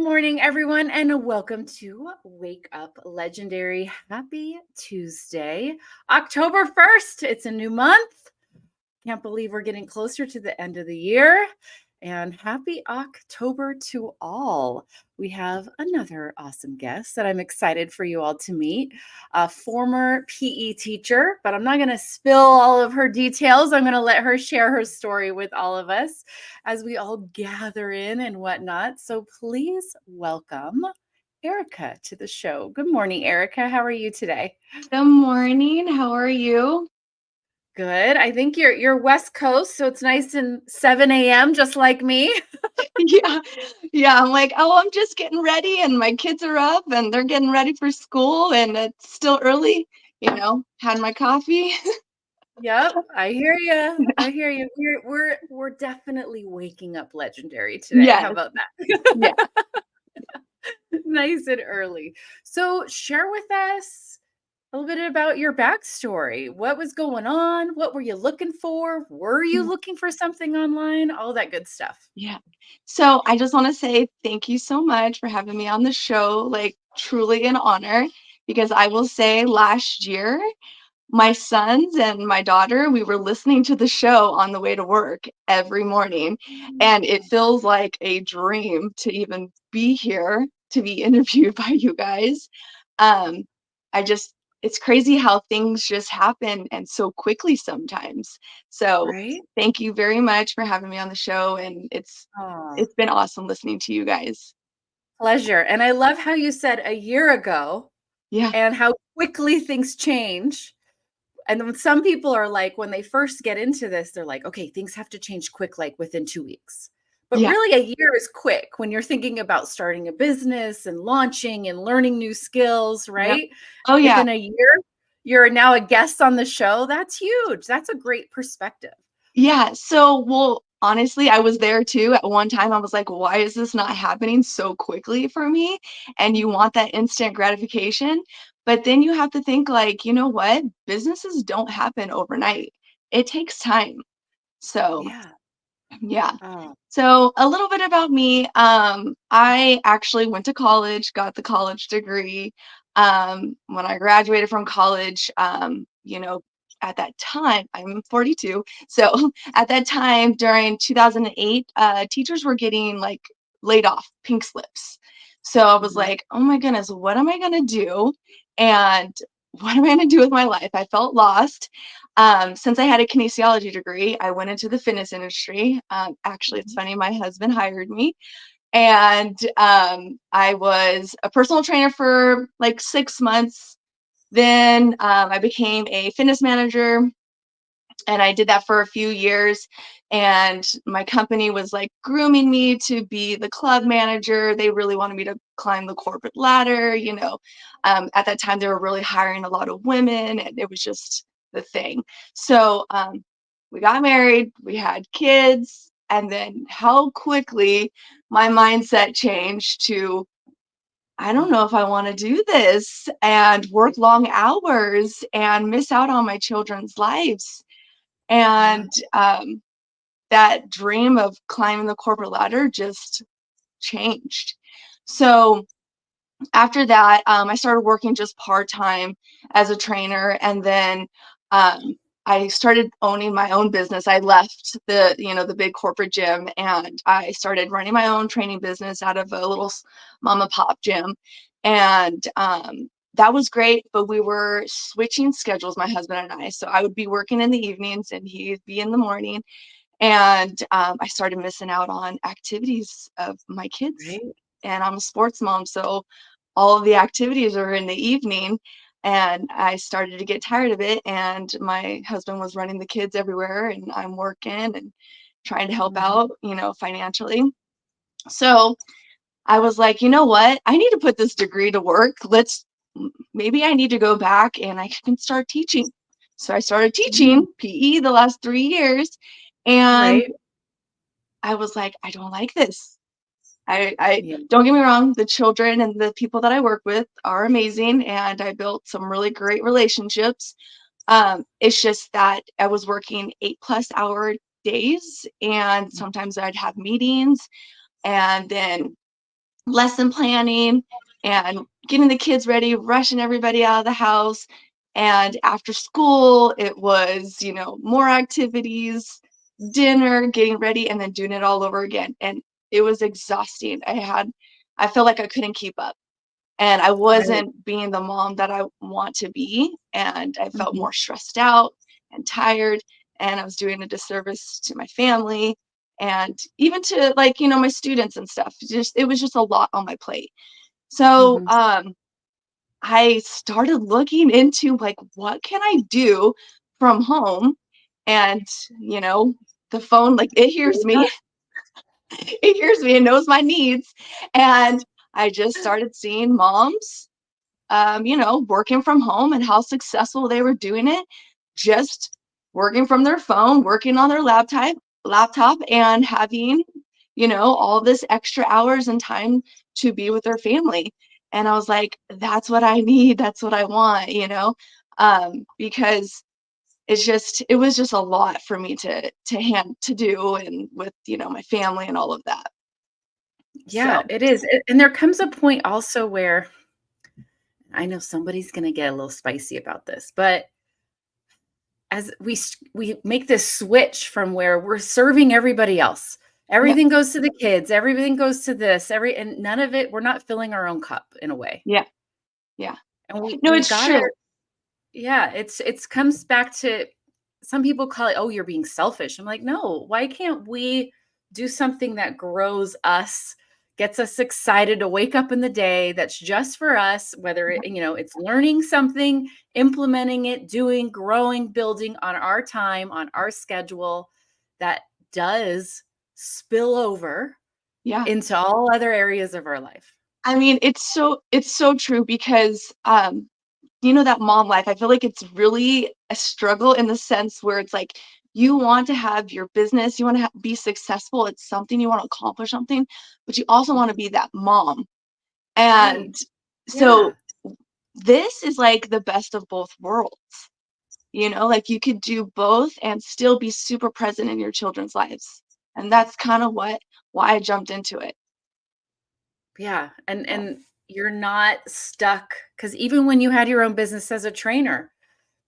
morning, everyone, and welcome to Wake Up Legendary. Happy Tuesday, October 1st. It's a new month. Can't believe we're getting closer to the end of the year. And happy October to all. We have another awesome guest that I'm excited for you all to meet, a former PE teacher, but I'm not going to spill all of her details. I'm going to let her share her story with all of us as we all gather in and whatnot. So please welcome Erika to the show. Good morning, Erika. How are you today? Good morning. How are you? Good. I think you're West Coast, so it's nice and 7 a.m. just like me. Yeah. Yeah. I'm like, oh, I'm just getting ready and my kids are up and they're getting ready for school and it's still early, had my coffee. Yep, I hear you. I hear you. We're definitely waking up legendary today. How Yes. about that? Yeah. Nice and early. So share with us a little bit about your backstory. What was going on? What were you looking for? Were you looking for something online? All that good stuff. Yeah. So I just want to say thank you so much for having me on the show. Like, truly an honor because I will say last year, my sons and my daughter, we were listening to the show on the way to work every morning, and it feels like a dream to even be here to be interviewed by you guys. Um, I just, it's crazy how things just happen and so quickly sometimes. So Right? thank you very much for having me on the show, and Oh, it's been awesome listening to you guys. pleasure. And I love how you said a year ago Yeah, and how quickly things change. And then some people are like, when they first get into this, they're like, okay, things have to change quick, like within 2 weeks. But yeah, really, a year is quick when you're thinking about starting a business and launching and learning new skills, yep. right? Oh yeah. Within a year, you're now a guest on the show. That's huge. That's a great perspective. Yeah, so, well, honestly, I was there too. At one time, I was like, "Why is this not happening so quickly for me?" And you want that instant gratification, but then you have to think like, "You know what? Businesses don't happen overnight. It takes time." So, Yeah. yeah. Oh, So, a little bit about me. I actually went to college, got the college degree. When I graduated from college, at that time, I'm 42. So, at that time during 2008, teachers were getting like laid off, pink slips. So, I was mhm. like, oh my goodness, what am I going to do? And what am I going to do with my life? I felt lost. Since I had a kinesiology degree, I went into the fitness industry. Actually, it's Mhm. funny, my husband hired me, and I was a personal trainer for like 6 months. Then I became a fitness manager, and I did that for a few years. And my company was like grooming me to be the club manager. They really wanted me to climb the corporate ladder. At that time, they were really hiring a lot of women, and it was just the thing. So we got married, we had kids, and then how quickly my mindset changed to, I don't know if I want to do this and work long hours and miss out on my children's lives. Yeah. And that dream of climbing the corporate ladder just changed. So after that, I started working just part time as a trainer, and then I started owning my own business. I left the big corporate gym, and I started running my own training business out of a little mom and pop gym, and that was great. But we were switching schedules, my husband and I. So I would be working in the evenings, and he'd be in the morning, and I started missing out on activities of my kids. Right. And I'm a sports mom, so all of the activities are in the evening. And I started to get tired of it. And my husband was running the kids everywhere, and I'm working and trying to help Mhm. out, financially. So I was like, you know what? I need to put this degree to work. Maybe I need to go back and I can start teaching. So I started Mhm. teaching PE the last 3 years. And Right. I was like, I don't like this. I Yeah. don't get me wrong, the children and the people that I work with are amazing, and I built some really great relationships. It's just that I was working 8+ hour days, and sometimes I'd have meetings, and then lesson planning and getting the kids ready, rushing everybody out of the house. And after school, it was, more activities, dinner, getting ready, and then doing it all over again. And it was exhausting. I felt like I couldn't keep up. And I Right. wasn't being the mom that I want to be. And I felt Mhm. more stressed out and tired. And I was doing a disservice to my family and even to like, my students and stuff. It was just a lot on my plate. So Mhm. I started looking into like what can I do from home? And, you know, the phone, like it hears me, it hears me and knows my needs. And I just started seeing moms working from home and how successful they were doing it, just working from their phone, working on their laptop and having, all this extra hours and time to be with their family. And I was like, that's what I need. That's what I want, because it was just a lot for me to do and with, my family and all of that. Yeah, So it is. And there comes a point also where I know somebody's going to get a little spicy about this, but as we make this switch from where we're serving everybody else. yep, Everything goes to the kids, everything goes to this, and none of it, we're not filling our own cup in a way. yeah, yeah. And we No, we it's gotta, true. yeah, it's comes back to, some people call it, oh, you're being selfish. I'm like, no, why can't we do something that grows us, gets us excited to wake up in the day, that's just for us, whether Yeah, it's learning something, implementing it, doing, growing, building on our time, on our schedule, that does spill over yeah. into all other areas of our life. I mean, it's so true because, that mom life, I feel like it's really a struggle in the sense where it's like you want to have your business, you want to be successful. It's something you want to accomplish something, but you also want to be that mom. Right. And so Yeah. this is like the best of both worlds. Like you could do both and still be super present in your children's lives. And that's kind of why I jumped into it. Yeah, and So, you're not stuck, because even when you had your own business as a trainer,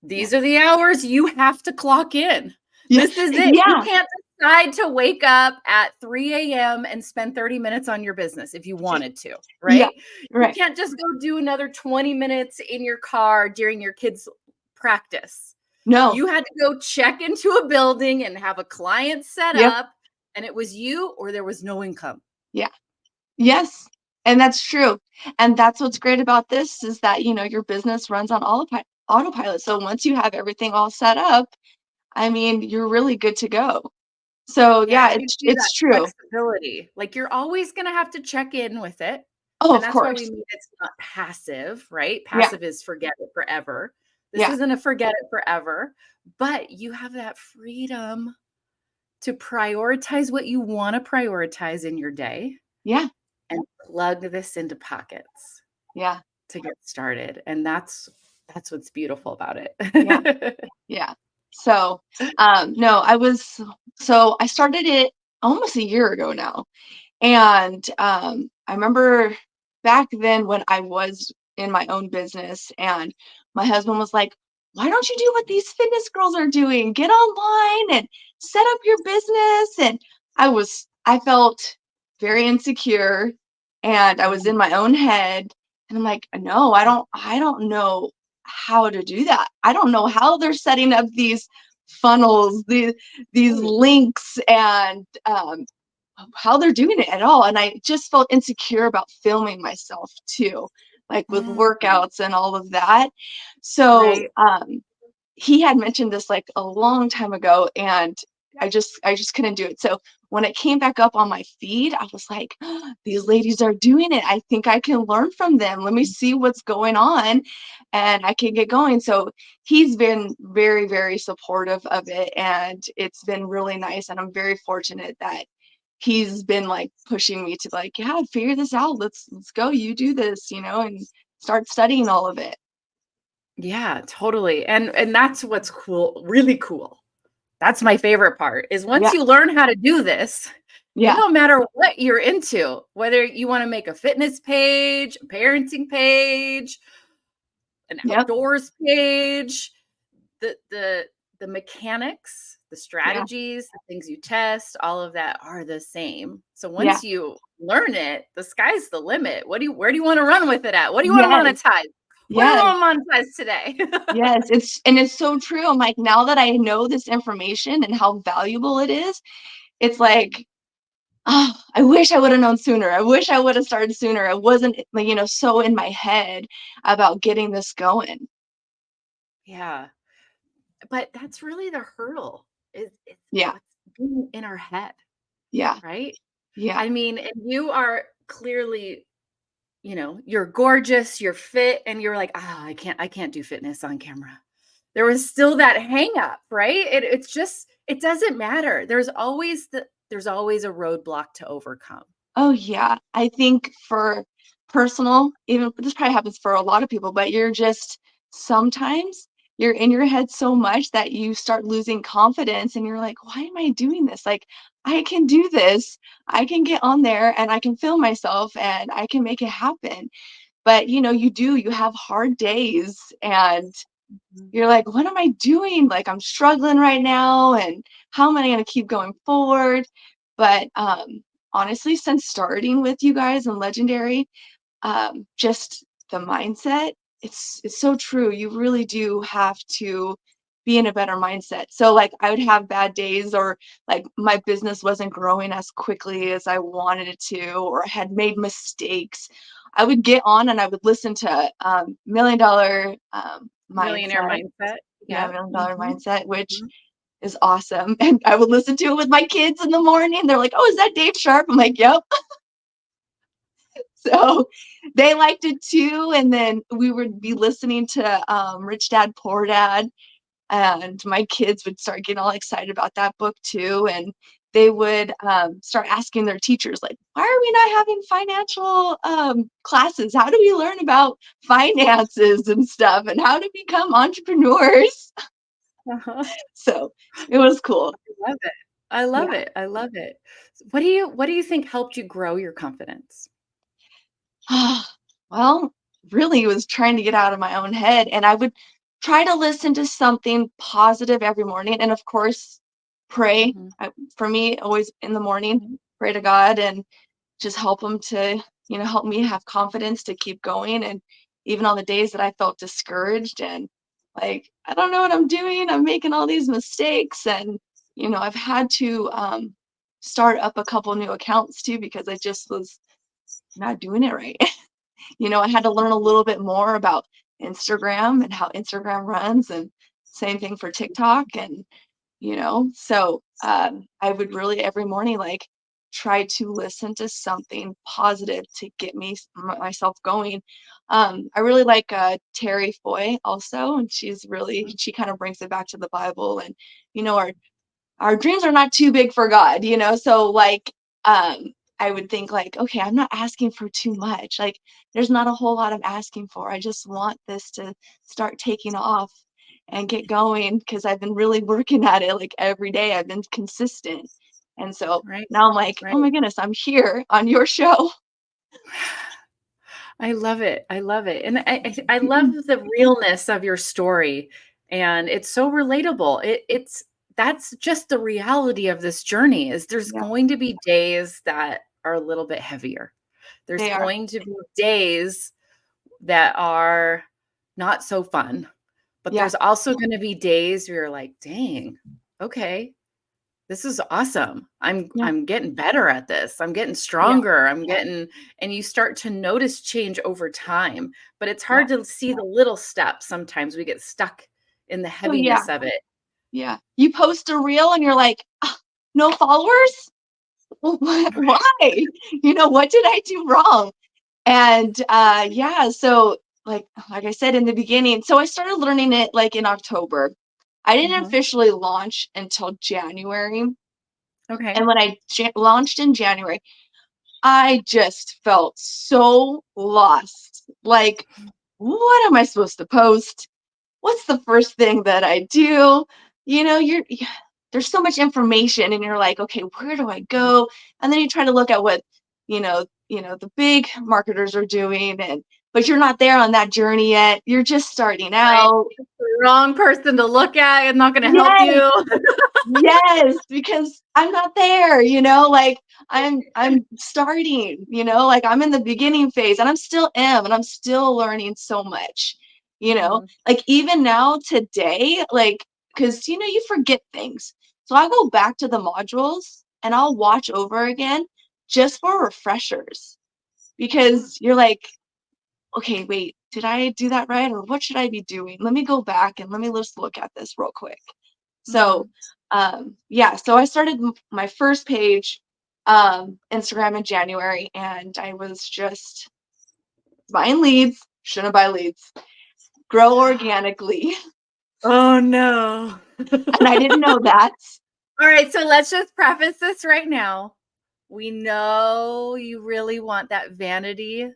yeah. these are the hours you have to clock in. Yeah. This is it. You Yeah. can't decide to wake up at 3 a.m. and spend 30 minutes on your business if you wanted to, Yeah. right? You Right. can't just go do another 20 minutes in your car during your kids' practice. No. You had to go check into a building and have a client set Yep. up, and it was you or there was no income. Yeah. Yes, and that's true, and that's what's great about this is that, your business runs on autopilot, so once you have everything all set up, I mean, you're really good to go. So, Yeah, yeah, it gives it's you that it's true. flexibility. Like, you're always gonna have to check in with it, Oh, and of that's why we course. mean it's not passive, right? Yeah, Passive is forget it forever. This yeah, isn't a forget it forever, but you have that freedom to prioritize what you wanna prioritize in your day yeah, and plug this into pockets yeah, to get started, and that's what's beautiful about yeah, it. yeah. So, no, I started it almost a year ago now. And, I remember back then when I was in my own business and my husband was like, "Why don't you do what these fitness girls are doing? Get online and set up your business." And I felt very insecure and I was Mhm. in my own head and I'm like, "No, I don't know how to do that. I don't know how they're setting up these funnels, these Right. links and, how they're doing it at all, and I just felt insecure about filming myself too, like with Mm. workouts and all of that. So, Right. he had mentioned this like a long time ago and I just couldn't do it. So when it came back up on my feed, I was like, these ladies are doing it. I think I can learn from them. Let me see what's going on and I can get going. So he's been very, very supportive of it and it's been really nice. And I'm very fortunate that he's been like pushing me to like, yeah, figure this out. Let's go. You do this, and start studying all of it. Yeah, totally. And that's what's cool, really cool. That's my favorite part, is once Yeah. you learn how to do this, It Yeah. don't matter what you're into, whether you want to make a fitness page, a parenting page, an Yep. outdoors page, the the the mechanics, the Yeah. strategies, the things you test, all of that are the same. So Yeah. once you learn it, the sky's the limit. Where do you want to run with it at? What do you want Yes. to monetize? What do we Yes. want to monetize today? Yes. It's so true. I'm like, now that I know this information and how valuable it is, it's like, oh, I wish I would have known sooner. I wish I would have started sooner. I wasn't like, so in my head about getting this going. Yeah. But that's really the hurdle. It's Yeah. what's being in our head, Yeah. right? Yeah. I mean, and you are clearly, you're gorgeous, you're fit, and you're like, I can't do fitness on camera. There was still that hang up, right? It's just, it doesn't matter. There's always a roadblock to overcome. Oh, yeah. I think for personal, even this probably happens for a lot of people, but you're just sometimes you're in your head so much that you start losing confidence and you're like, why am I doing this? Like, I can do this. I can get on there and I can film myself and I can make it happen. But you have hard days and Mhm. you're like, what am I doing? Like, I'm struggling right now. And how am I going to keep going forward? But honestly, since starting with you guys and Legendary, just the mindset, it's so true. You really do have to be in a better mindset. So like I would have bad days or like my business wasn't growing as quickly as I wanted it to, or I had made mistakes. I would get on and I would listen to Million Dollar Millionaire Mindset. mindset. Yeah, Yeah. Million Dollar Mhm. Mindset, which Mhm. is awesome. And I would listen to it with my kids in the morning. They're like, "Oh, is that Dave Sharpe?" I'm like, "Yep." So they liked it too. And then we would be listening to Rich Dad Poor Dad, and my kids would start getting all excited about that book too. And they would start asking their teachers, like, why are we not having financial classes? How do we learn about finances and stuff and how to become entrepreneurs? Uh-huh. So it was cool. I love it. I love Yeah. it. I love it. What do you think helped you grow your confidence? Well, really it was trying to get out of my own head, and I would try to listen to something positive every morning, and of course, pray. Mhm. For me, always in the morning, Mhm. pray to God and just help him to, help me have confidence to keep going. And even on the days that I felt discouraged and like, I don't know what I'm doing, I'm making all these mistakes. And, I've had to start up a couple new accounts too because I just was not doing it right. I had to learn a little bit more about Instagram and how Instagram runs, and same thing for TikTok. And, so I would really every morning, like, try to listen to something positive to get myself going. I really like Terry Foy also, and she kind of brings it back to the Bible. And, our dreams are not too big for God, so like I would think like, okay, I'm not asking for too much. Like there's not a whole lot I'm asking for. I just want this to start taking off and get going because I've been really working at it like every day. I've been consistent. And so Right. now I'm like, Right. oh my goodness, I'm here on your show. I love it. I love it. And I love the realness of your story. And it's so relatable. That's just the reality of this journey is there's Yeah, going to be days that are a little bit heavier. There's they are. going to be days that are not so fun. But Yeah, there's also going to be days where you're like, dang, okay, this is awesome. I'm yeah, I'm getting better at this. I'm getting yeah, stronger. And you start to notice change over time, but it's yeah. hard to see the little steps. Sometimes we get stuck in the Oh yeah, heaviness of it. yeah. You post a reel and you're like, "Ah, no followers? Well, why? What did I do wrong?" And yeah, so like I said in the beginning, so I started learning it like in October. I didn't Mhm. officially launch until January. Okay. And when I launched in January, I just felt so lost. Like, what am I supposed to post? What's the first thing that I do? You know, you're there's so much information and you're like, okay, where do I go? And then you try to look at what, the big marketers are doing, but you're not there on that journey yet. You're just starting out. It's the wrong person to look at. It's not going to help Yes. you. Yes, because I'm not there, like I'm starting, like I'm in the beginning phase and I'm still and I'm still learning so much, like even now today, like, because you forget things. So I go back to the modules and I'll watch over again just for refreshers because you're like, okay, wait, did I do that right? Or what should I be doing? Let me go back and let me just look at this real quick. So, so I started my first page, Instagram in January, and I was just buying leads, shouldn't buy leads, grow organically. Oh no. And I didn't know that. All right, so let's just preface this right now. We know you really want that vanity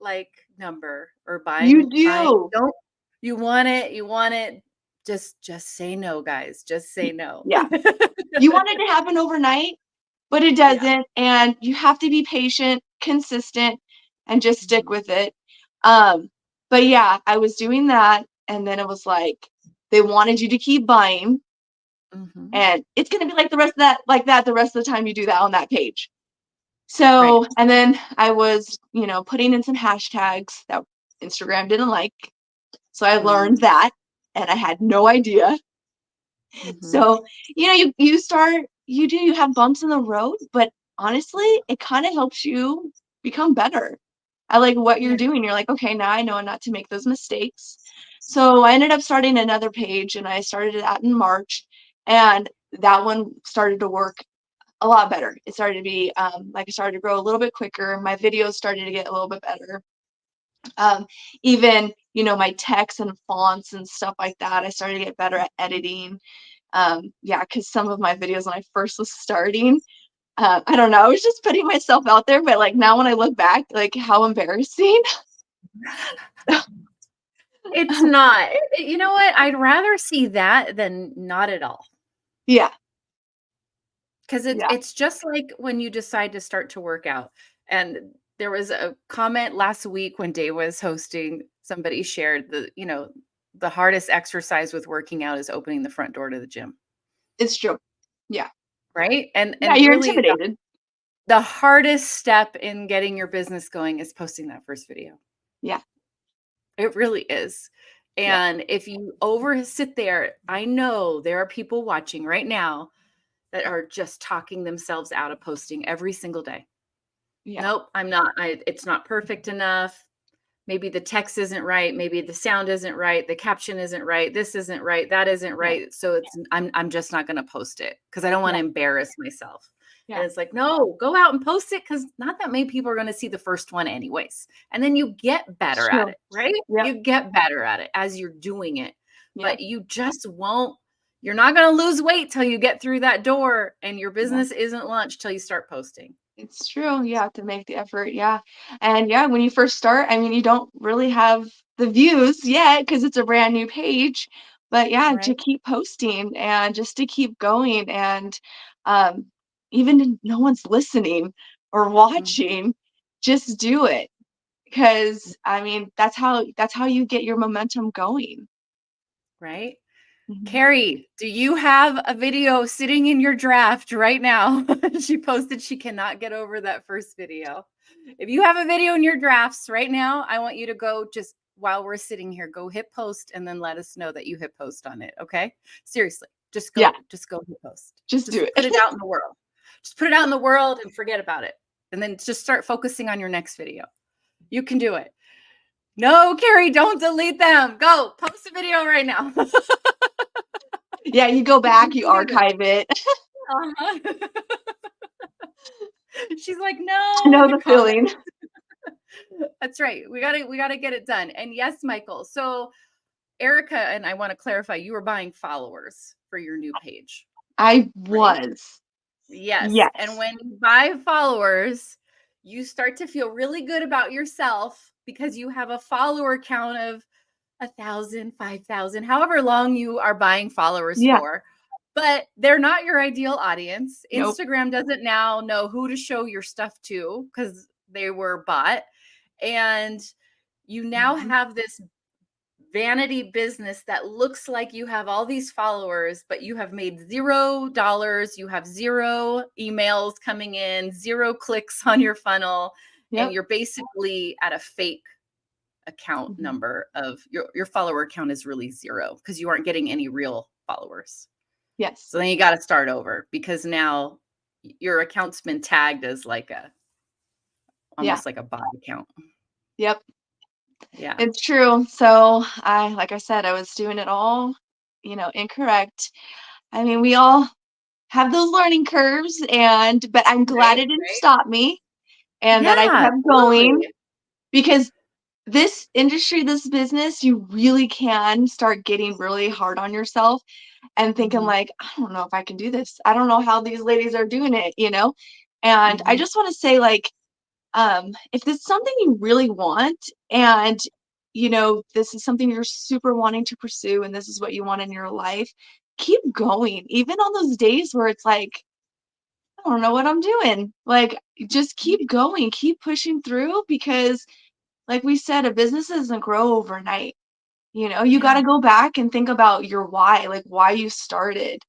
like number or You do. don't you want it. Just say no, guys. Just say no. Yeah. You want it to happen overnight, but it doesn't. And you have to be patient, consistent, and just stick with it. But yeah, I was doing that. And then it was like, they wanted you to keep buying. And it's going to be like the rest of that, the rest of the time you do that on that page. So, and then I was, putting in some hashtags that Instagram didn't like. So I learned that and I had no idea. So, you have bumps in the road, but honestly, it kind of helps you become better at like what you're doing. You're like, okay, now I know not to make those mistakes. So I ended up starting another page and I started that in March, and that one started to work a lot better. It started to be like I started to grow a little bit quicker. My videos started to get a little bit better. Even, my text and fonts and stuff like that, I started to get better at editing. Because some of my videos when I first was starting, I don't know, I was just putting myself out there, but like now when I look back, like how embarrassing. It's not. You know what? I'd rather see that than not at all. Yeah. Because it's just like when you decide to start to work out. And there was a comment last week when Dave was hosting, somebody shared the hardest exercise with working out is opening the front door to the gym. It's true. Yeah. Right. And you're really intimidated. the hardest step in getting your business going is posting that first video. Yeah. It really is. And if you sit there, I know there are people watching right now that are just talking themselves out of posting every single day. Yeah. Nope, I'm not. It's not perfect enough. Maybe the text isn't right. Maybe the sound isn't right. The caption isn't right. This isn't right. That isn't right. So I'm just not going to post it because I don't want to embarrass myself. And it's like, no, go out and post it because not that many people are going to see the first one anyways. And then you get better at it, right? Yep. You get better at it as you're doing it. But you just won't. You're not going to lose weight till you get through that door, and your business isn't launched till you start posting. It's true. You have to make the effort. Yeah. And when you first start, I mean, you don't really have the views yet because it's a brand new page. But to keep posting and just to keep going. And even if no one's listening or watching, just do it. Because I mean, that's how you get your momentum going. Right. Carrie, do you have a video sitting in your draft right now? She posted she cannot get over that first video. If you have a video in your drafts right now, I want you to go just while we're sitting here, go hit post and then let us know that you hit post on it. Okay. Seriously. Just go hit post. Just do it. Put it out in the world. Just put it out in the world and forget about it. And then just start focusing on your next video. You can do it. No, Carrie, don't delete them. Go post a video right now. You go back, you archive it. She's like, no. I know the feeling. That's right. We gotta get it done. And yes, Michael. So Erika, and I want to clarify, you were buying followers for your new page. I was. Yes. And when you buy followers, you start to feel really good about yourself because you have a follower count of 1,000, 5,000, however long you are buying followers for. but they're not your ideal audience. Nope. Instagram doesn't now know who to show your stuff to because they were bought. And you now have this vanity business that looks like you have all these followers, but you have made $0. You have 0 emails coming in, 0 clicks on your funnel, and you're basically at a fake account number of your follower count is really 0 because you aren't getting any real followers. Yes. So then you got to start over because now your account's been tagged as like almost like a bot account. Yep. Yeah. It's true. So like I said, I was doing it all, incorrect. I mean, we all have those learning curves but I'm glad it didn't stop me and that I Yeah, kept going totally. because this industry, this business, you really can start getting really hard on yourself and thinking like, I don't know if I can do this. I don't know how these ladies are doing it, And I just want to say like, if it's something you really want and this is something you're super wanting to pursue and this is what you want in your life, keep going. Even on those days where it's like, I don't know what I'm doing. Like, just keep going, keep pushing through because like we said, a business doesn't grow overnight. You got to go back and think about your why, like why you started.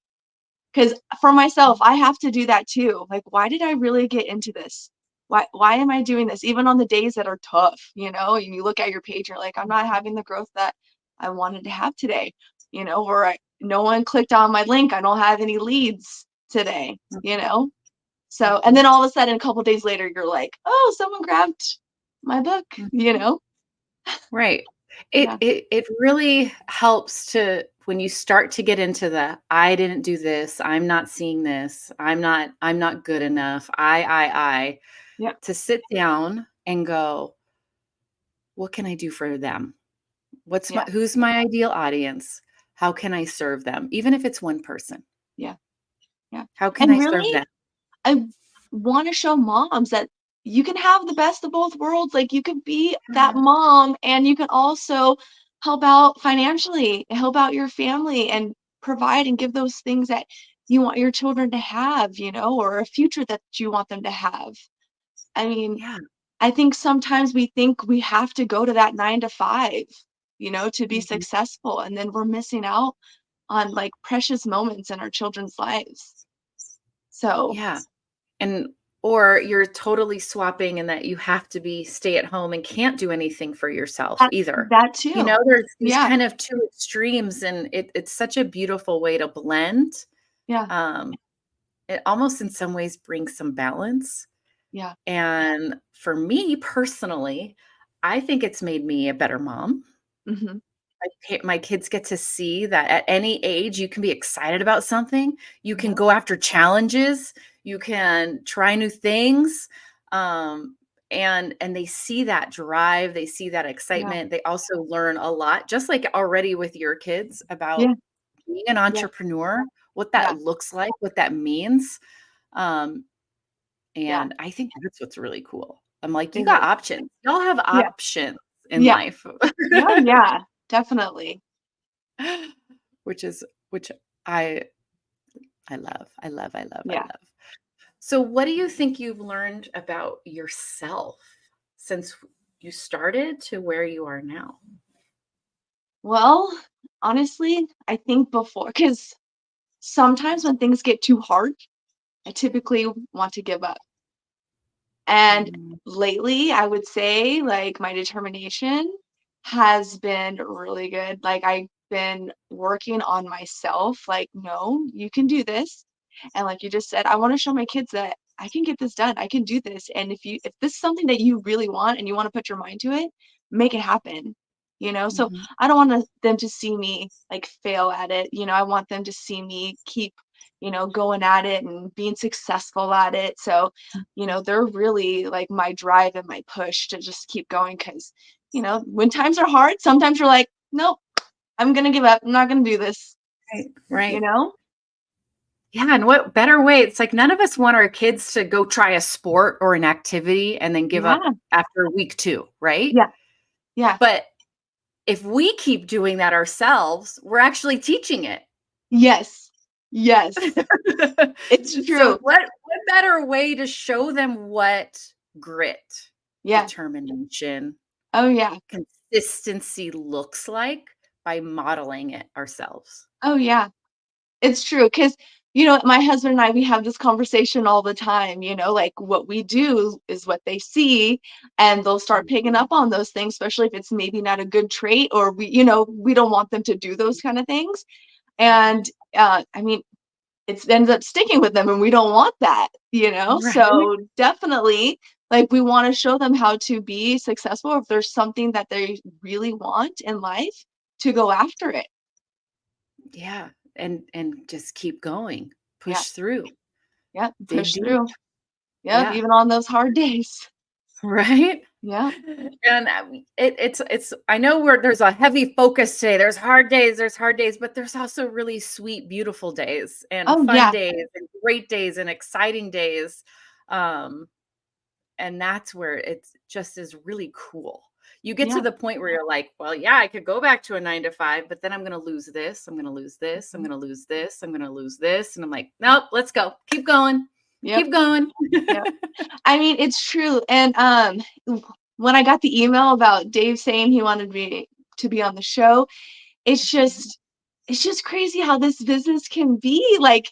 Because for myself, I have to do that too. Like, why did I really get into this? Why am I doing this? Even on the days that are tough, and you look at your page, you're like, I'm not having the growth that I wanted to have today, or no one clicked on my link. I don't have any leads today. So, and then all of a sudden, a couple days later, you're like, oh, someone grabbed my book. Right. Yeah. It really helps to when you start to get into the I didn't do this, I'm not seeing this, I'm not good enough, I Yeah. to sit down and go, what can I do for them? Yeah. Who's my ideal audience? How can I serve them? Even if it's one person. Yeah. Yeah. How can And I serve really, them? I want to show moms that you can have the best of both worlds. Like you could be that mom and you can also help out financially, help out your family and provide and give those things that you want your children to have, or a future that you want them to have. I mean, Yeah. I think sometimes we think we have to go to that 9 to 5, to be Mhm. successful. And then we're missing out on like precious moments in our children's lives. So Yeah. And or you're totally swapping in that you have to be stay at home and can't do anything for yourself either. that too. There's these Yeah. kind of 2 extremes and it's such a beautiful way to blend. Yeah. Um, it almost in some ways brings some balance. Yeah. And for me personally, I think it's made me a better mom. Mhm. My kids get to see that at any age you can be excited about something, you can Yep. go after challenges, you can try new things, and they see that drive, they see that Yeah. excitement. They also learn a lot, just like already with your kids, about Yeah. being an Yeah. entrepreneur, what Yeah. that looks like, what that means, um, Yeah. and I think that's what's really cool. I'm like, It "You got is. options. Y'all have Yeah. options in Yeah. life." Yeah. Yeah. Definitely. Which is which I I love. I love, I love, I Yeah. love. So what do you think you've learned about yourself since you started to where you are now? Well, honestly, I think because sometimes when things get too hard, I typically want to give up. And Mm, lately, I would say, like, my determination has been really good. Like, I've been working on myself, like, "No, you can do this." And like you just said, I wanna show my kids that I can get this done, I can do this, and if this is something that you really want and you wanna put your mind to it, make it happen. So, mhm, I don't want them to see me, like, fail at it. I want them to see me keep, going at it and being successful at it. So, they're really like my drive and my push to just keep going because, when times are hard, sometimes you're like, nope, I'm going to give up. I'm not going to do this, right, you right. know? Yeah, and what better way? It's like none of us want our kids to go try a sport or an activity and then give up Yeah. after week 2, right? Yeah. Yeah. But if we keep doing that ourselves, we're actually teaching it. Yes. Yes, it's So true. what better way to show them what grit, Yeah. determination, Oh, yeah. consistency looks like by modeling it ourselves? Oh, yeah. It's true, cause my husband and I, we have this conversation all the time, like, what we do is what they see, and they'll start picking Mhm. up on those things, especially if it's maybe not a good trait or we don't want them to do those kinda things, and, I mean, it ends up sticking with them, and we don't want that, Right? So, definitely, like, we wanna show them how to be successful if there's something that they really want in life, to go after it. Yeah, and just keep going. Yeah, Push through. yeah, Dig push deep. through. Yep, Yeah. even on those hard days. Right? Yeah. And, it's I know where there's a heavy focus today. There's hard days, but there's also really sweet, beautiful days and Oh, fun yeah. days and great days and exciting days. Um, and that's where it's just is really cool. You get to Yeah. the point where you're like, well, yeah, I could go back to a 9 to 5, but then I'm gonna lose this, I'm gonna lose this, I'm Mhm. gonna lose this, I'm gonna lose this. And I'm like, nope, let's go. Keep going. Yep, Keep going. yep. I mean, it's true, and, when I got the email about Dave saying he wanted me to be on the show, it's Mhm. just it's just crazy how this business can be, like,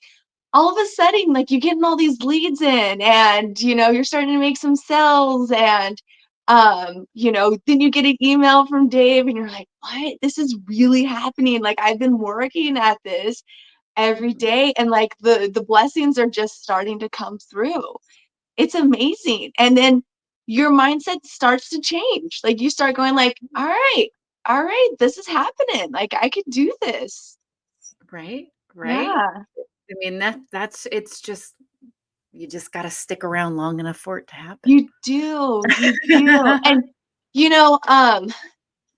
all of a sudden, like, you're getting all these leads in and, you're starting to make some sales and, then you get an email from Dave and you're like, "What? This is really happening." Like, I've been working at this every Mhm. day and, like, the blessings are just starting to come through. It's amazing, and then your mindset starts to change, like, you start going like, all right, this is happening, like, I could do this." Right? Right? Yeah, I mean, that's it's just you just gotta stick around long enough for it to happen. you do, and, you know, um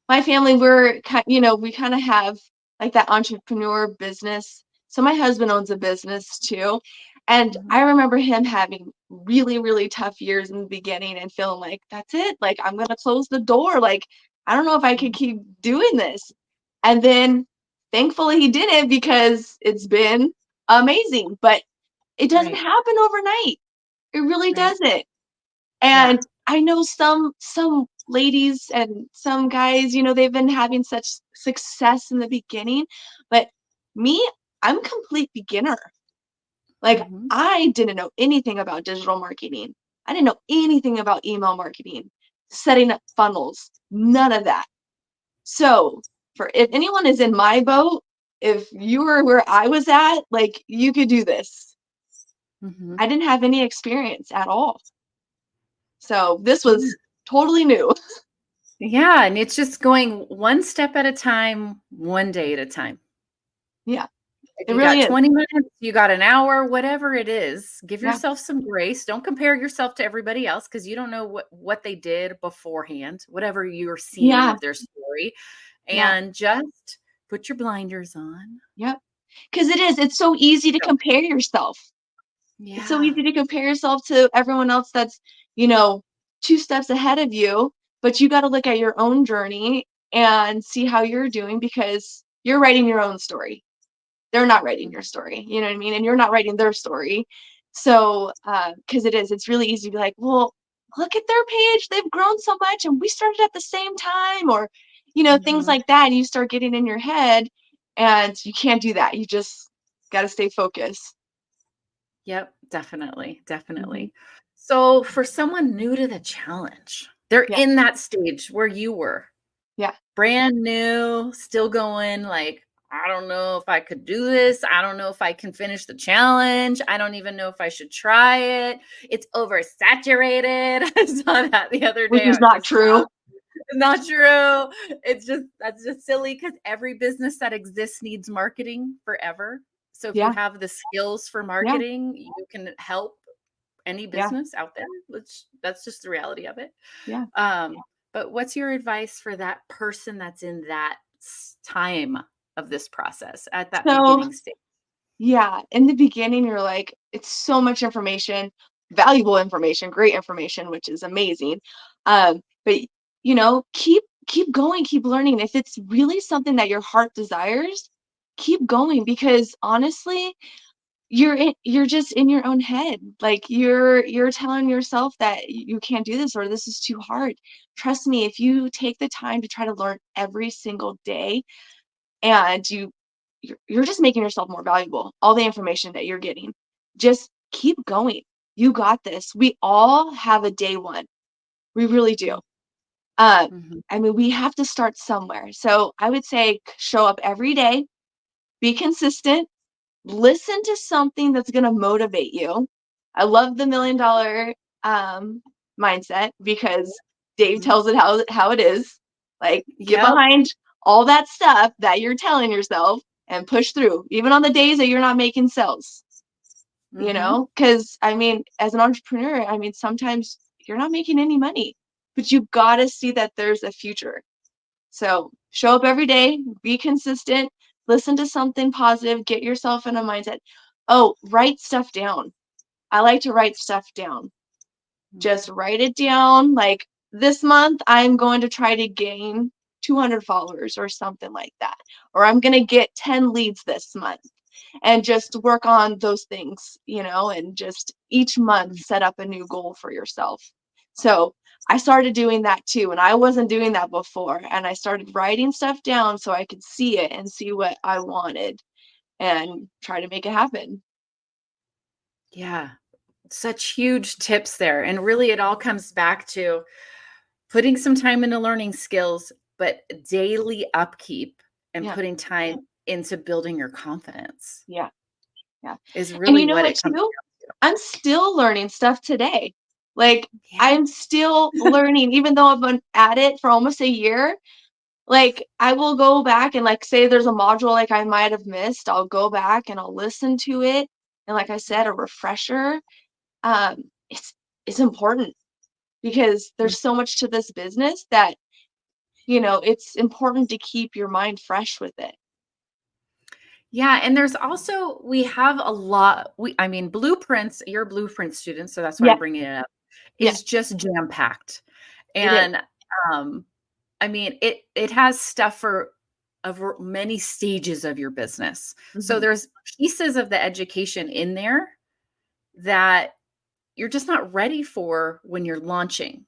my family, we kinda have, like, that entrepreneur business. So my husband owns a business too, and Mhm, I remember him having really, really tough years in the beginning and feeling like, "That's it, like, I'm gonna close the door, like, I don't know if I could mhm, keep doing this." And then, thankfully, he didn't because it's been amazing, but it doesn't right, happen overnight. It really right. doesn't. Yeah, And I know some ladies and some guys, they've been having such success in the beginning, but me, I'm a complete beginner. Like, mhm, I didn't know anything about digital marketing. I didn't know anything about email marketing, setting up funnels, none of that. So, for if anyone is in my boat, if you were where I was at, like, you could do this. mhm. I didn't have any experience at all. So, this Yeah. was totally new. Yeah, and it's just going one step at a time, one day at a time. Yeah. If It you got really is. 20 minutes, you got an hour, whatever it is, give Yeah, yourself some grace. Don't compare yourself to everybody else because you don't know what they did beforehand, whatever you're seeing yeah, of their story, yeah, and just put your blinders on. yep. Because it's so easy to Go. compare yourself. It's so Yeah. easy to compare yourself to everyone else that's, you know, 2 steps ahead of you, but you gotta look at your own journey and see how you're doing because you're writing your own story. They're not writing Mm, your story, you know what I mean? And you're not writing their story. So, because it's really easy to be like, "Well, look at their page, they've grown so much, and we started at the same time," or, things mhm. like that, and you start getting in your head, and you can't do that. You just gotta stay focused. Yep, definitely, Mhm. definitely. So for someone new to the challenge, they're Yeah, in that stage where you were, yeah, brand new, still going like, I don't know if I could do this. I don't know if I can finish the challenge. I don't even know if I should try it. It's oversaturated. I saw that the other which day. is I was not like, true. stop. Not true. It's just that's just silly because every business that exists needs marketing forever. So if you Yeah, have the skills for yeah, marketing, you can help any yeah, business out there, which that's just the reality of it. yeah. Um, but what's your advice for that person that's in that time of this process at that So, beginning stage? yeah, in the beginning, you're like, it's so much information, valuable information, great information, which is amazing. But keep going, keep learning. If it's really something that your heart desires, keep going, because honestly, you're just in your own head. Like you're telling yourself that you can't do this, or this is too hard. Trust me, if you take the time to try to learn every single day, and you're just making yourself more valuable. All the information that you're getting, just keep going. You got this. We all have a day one. We really do. Mhm. I mean, we have to start somewhere. So I would say show up every day, be consistent, listen to something that's going to motivate you. I love the $1 million um, mindset, because Dave Mhm. tells it how it is. Like, get Yep. behind all that stuff that you're telling yourself and push through, even on the days that you're not making sales, Mhm. because I mean, as an entrepreneur, I mean, sometimes you're not making any money, but you got to see that there's a future. So show up every day, be consistent, listen to something positive, get yourself in a mindset. Oh, write stuff down. I like to write stuff down. Just Mhm. write it down. Like, this month, I'm going to try to gain 200 followers or something like that. Or I'm going to get 10 leads this month, and just work on those things, and just each month set up a new goal for yourself. So I started doing that too, and I wasn't doing that before. And I started writing stuff down so I could see it and see what I wanted and try to make it happen. Yeah. Such huge tips there. And really, it all comes back to putting some time into learning skills, but daily upkeep and Yeah, putting time into building your confidence yeah, yeah. is And really you know what what, it comes too? down to. I'm still learning stuff today. Like, Yeah. I'm still learning, even though I've been at it for almost a year. Like, I will go back and, like, say there's a module, like, I might have missed, I'll go back and I'll listen to it, and like I said, a refresher. Um, it's it's important, because Mm. there's so much to this business that, it's important to keep your mind fresh with it. Yeah, and there's also we have a lot I mean, blueprints, you're a blueprint student, so that's why Yeah, I'm bringing it up, yeah, is just jam-packed. it is. And, um, I mean, it has stuff for many stages of your business. So Mhm. there's pieces of the education in there that you're just not ready for when you're launching,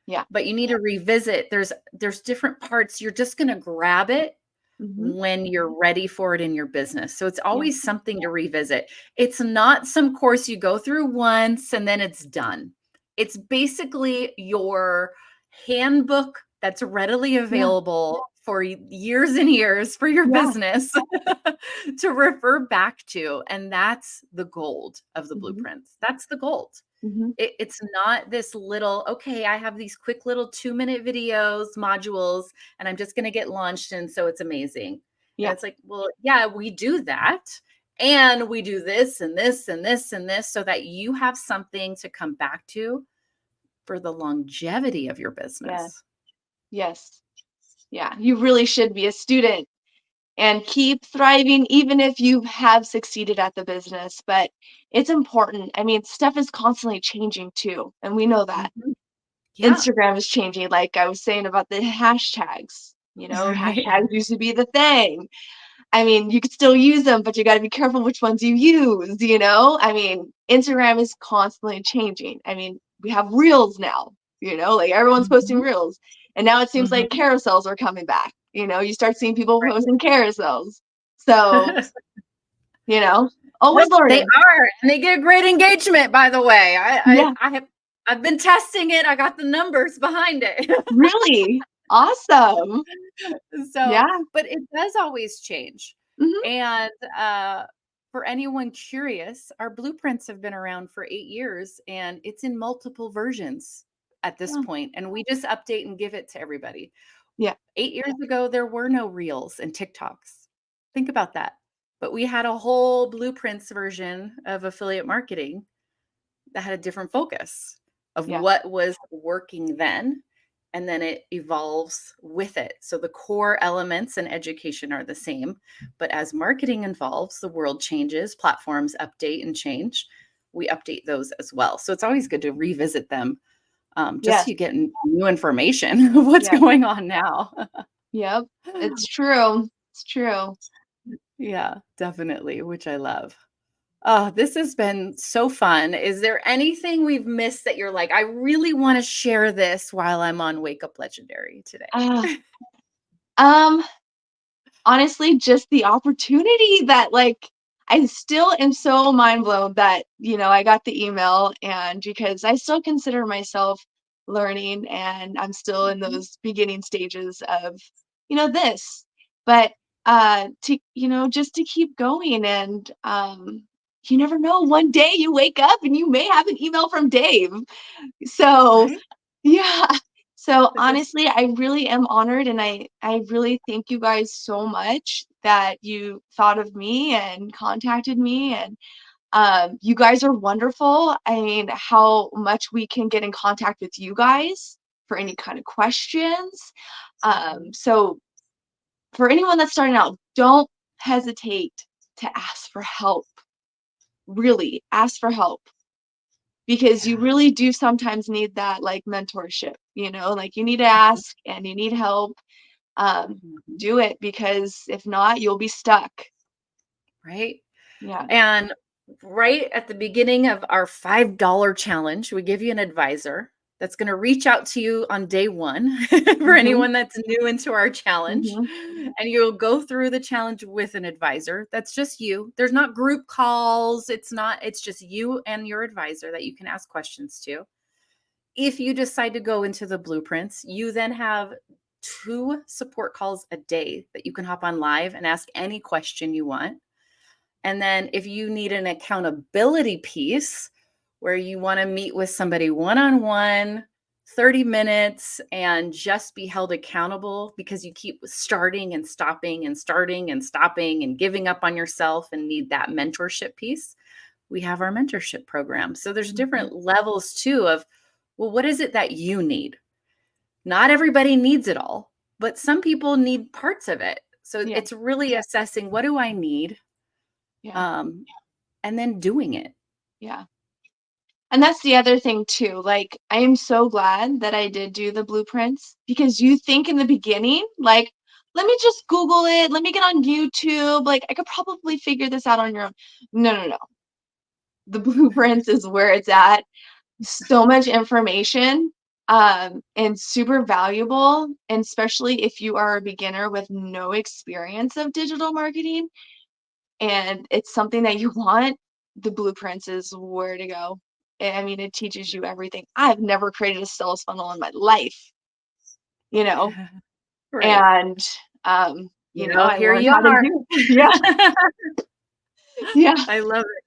Yeah. but you need to revisit. There's different parts. You're just gonna grab it Mhm. when you're ready for it in your business. So it's Yeah, always something to revisit. It's not some course you go through once and then it's done. It's basically your handbook that's readily yeah, available for years and years for your yeah. business to refer back to. And that's the gold of the Mhm, blueprints. That's the gold. mhm. It's not this little, okay, I have these quick little 2-minute videos, modules, and I'm just going to get launched. And so it's amazing. And Yeah, it's like, well, yeah, we do that. And we do this and this and this and this so that you have something to come back to for the longevity of your yeah, business. yes. Yeah, you really should be a student and keep thriving, even if you have succeeded at the business. But it's important. I mean, stuff is constantly changing too, and we know that. Mhm. Yeah. Instagram is changing, like I was saying about the hashtags. Right. Hashtags used to be the thing. I mean, you could still use them, but you got to be careful which ones you use. I mean, Instagram is constantly changing. I mean, we have reels now, like everyone's posting Mhm. reels. And now it seems like Mhm. carousels are coming back. You start seeing people Right. posting carousels. So, you know, always Nope, they learning. are, and they get great engagement, by the way. Yeah, I've been testing it. I got the numbers behind it. really. Awesome. So, Yeah. but it does always change. Hmm. And for anyone curious, our blueprints have been around for 8 years and it's in multiple versions at this Yeah. point, and we just update and give it to everybody. Yeah. 8 years ago, there were no reels and TikToks. Think about that. But we had a whole blueprints version of affiliate marketing that had a different focus of Yeah. what was working then, and then it evolves with it. So the core elements and education are the same, but as marketing evolves, the world changes, platforms update and change. We update those as well. So it's always good to revisit them, just so Yes. you get new information of what's Yeah. going on now. Yep. It's true. It's true. Yeah, definitely, which I love. Oh, this has been so fun. Is there anything we've missed that you're like, I really want to share this while I'm on Wake Up Legendary today? Uh, um, Honestly, just the opportunity that, like, I still am so mind blown that, I got the email, and because I still consider myself learning and I'm still in Mhm. those beginning stages of, this. But just to keep going, and you never know, one day you wake up and you may have an email from Dave. So, Right? yeah. So, It just, honestly, I really am honored, and I really thank you guys so much that you thought of me and contacted me, and you guys are wonderful. I mean, how much we can get in contact with you guys for any kind of questions. Mhm. So for anyone that's starting out, don't hesitate to ask for help. Really, ask for help, because you Yeah. really do sometimes need that, like, mentorship, like, you need to ask and you need help. um Mhm. do it, because if not, you'll be stuck. Right? Yeah. And right at the beginning of our $5 challenge, we give you an advisor that's going to reach out to you on day one for Mhm. anyone that's new into our challenge. Mhm. And you'll go through the challenge with an advisor. That's just you. There's not group calls. It's just you and your advisor that you can ask questions to. If you decide to go into the blueprints, you then have 2 support calls a day that you can hop on live and ask any question you want. And then if you need an accountability piece where you want to meet with somebody one on one, 30 minutes, and just be held accountable because you keep starting and stopping and starting and stopping and giving up on yourself and need that mentorship piece, we have our mentorship program. So there's Mhm. different levels too of, well, what is it that you need? Not everybody needs it all, but some people need parts of it. So Yeah. it's really assessing, what do I need? Yeah. Um, and then doing it. Yeah. And that's the other thing too. Like, I am so glad that I did do the blueprints, because you think in the beginning, like, let me just Google it, let me get on YouTube, like, I could probably figure this out on your own. No, no, no. The blueprints is where it's at. So much information, and super valuable, and especially if you are a beginner with no experience of digital marketing and it's something that you want, the blueprints is where to go. I mean, it teaches you everything. I've never created a sales funnel in my life, you know, Right. and Well, I here learned you how to are. do it. Yeah, yeah. I love it.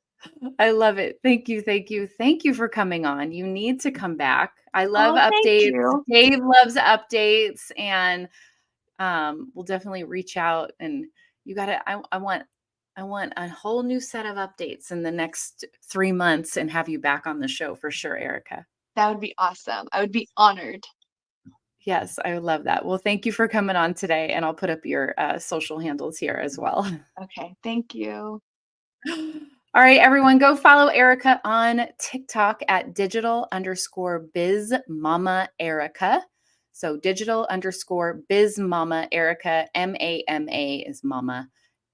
I love it. Thank you. Thank you. Thank you for coming on. You need to come back. I love Oh, thank updates. you. Dave loves updates, and we'll definitely reach out, and you got to I want a whole new set of updates in the next 3 months and have you back on the show for sure, Erica. That would be awesome. I would be honored. Yes, I would love that. Well, thank you for coming on today, and I'll put up your social handles here as well. Okay, thank you. All right, everyone, go follow Erica on TikTok at digital_biz mama Erica. So digital_biz mama Erica, MAMA is mama.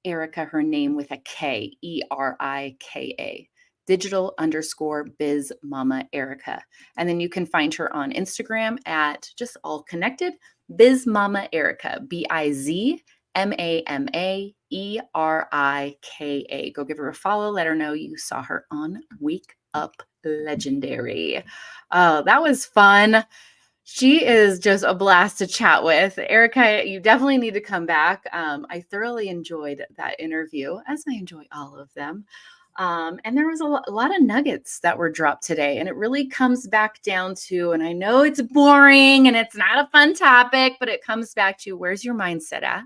Erica, her name with a K, ERIKA. Digital_biz mama Erica. And then you can find her on Instagram at just all connected, Biz Mama Erica, BIZMAMAERIKA. Go give her a follow. Let her know you saw her on Wake Up Legendary. Oh, that was fun. She is just a blast to chat with. Erica, you definitely need to come back. I thoroughly enjoyed that interview, as I enjoy all of them. And there was a lot of nuggets that were dropped today. And it really comes back down to, and I know it's boring and it's not a fun topic, but it comes back to, where's your mindset at?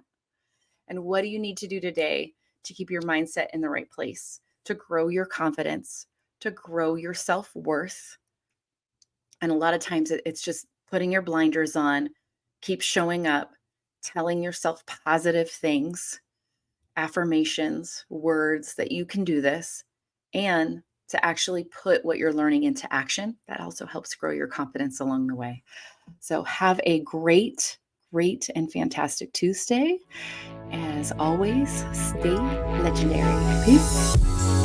And what do you need to do today to keep your mindset in the right place, to grow your confidence, to grow your self worth? And a lot of times it's just putting your blinders on, keep showing up, telling yourself positive things, affirmations, words that you can do this, and to actually put what you're learning into action. That also helps grow your confidence along the way. So have a great great and fantastic Tuesday. As always, stay legendary. Peace.